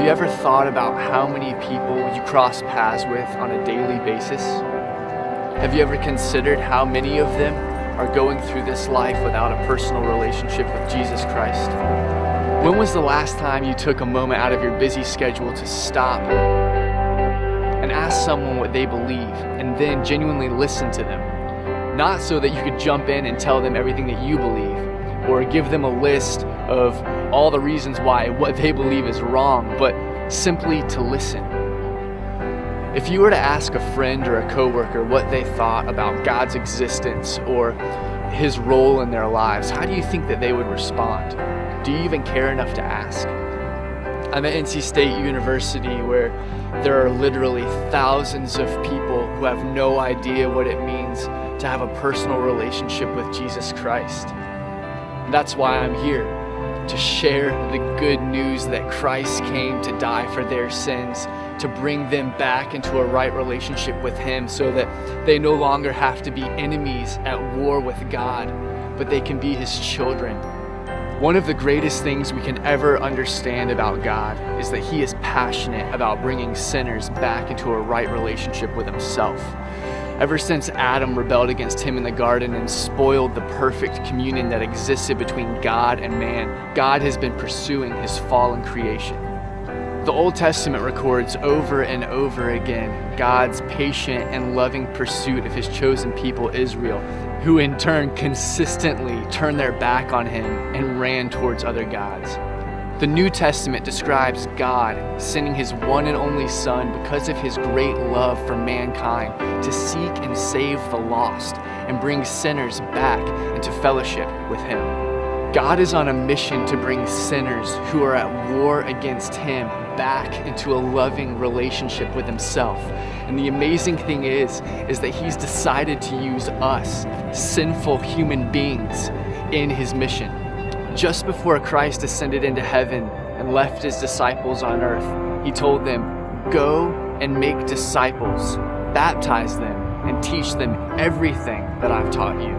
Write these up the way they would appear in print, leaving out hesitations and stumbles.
you ever thought about how many people you cross paths with on a daily basis? Have you ever considered how many of them are going through this life without a personal relationship with Jesus Christ? When was the last time you took a moment out of your busy schedule to stop and ask someone what they believe and then genuinely listen to them? Not so that you could jump in and tell them everything that you believe or give them a list of all the reasons why what they believe is wrong, but simply to listen. If you were to ask a friend or a coworker what they thought about God's existence or His role in their lives, how do you think that they would respond? Do you even care enough to ask? I'm at NC State University, where there are literally thousands of people who have no idea what it means to have a personal relationship with Jesus Christ. And that's why I'm here, to share the good news that Christ came to die for their sins, to bring them back into a right relationship with Him so that they no longer have to be enemies at war with God, but they can be His children. One of the greatest things we can ever understand about God is that He is passionate about bringing sinners back into a right relationship with Himself. Ever since Adam rebelled against Him in the garden and spoiled the perfect communion that existed between God and man, God has been pursuing His fallen creation. The Old Testament records over and over again God's patient and loving pursuit of His chosen people, Israel, who in turn consistently turned their back on Him and ran towards other gods. The New Testament describes God sending His one and only Son because of His great love for mankind to seek and save the lost and bring sinners back into fellowship with Him. God is on a mission to bring sinners who are at war against Him back into a loving relationship with Himself. And the amazing thing is that He's decided to use us, sinful human beings, in His mission. Just before Christ ascended into heaven and left His disciples on earth, He told them, "Go and make disciples, baptize them, and teach them everything that I've taught you."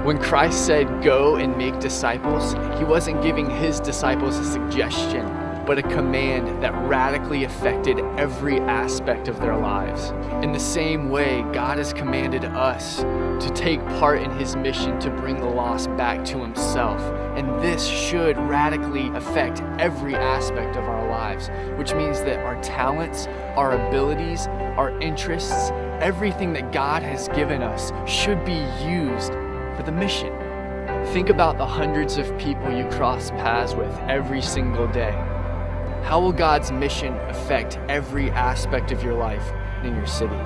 When Christ said, "Go and make disciples," He wasn't giving His disciples a suggestion, but a command that radically affected every aspect of their lives. In the same way, God has commanded us to take part in His mission to bring the lost back to Himself. And this should radically affect every aspect of our lives, which means that our talents, our abilities, our interests, everything that God has given us should be used for the mission. Think about the hundreds of people you cross paths with every single day. How will God's mission affect every aspect of your life and in your city?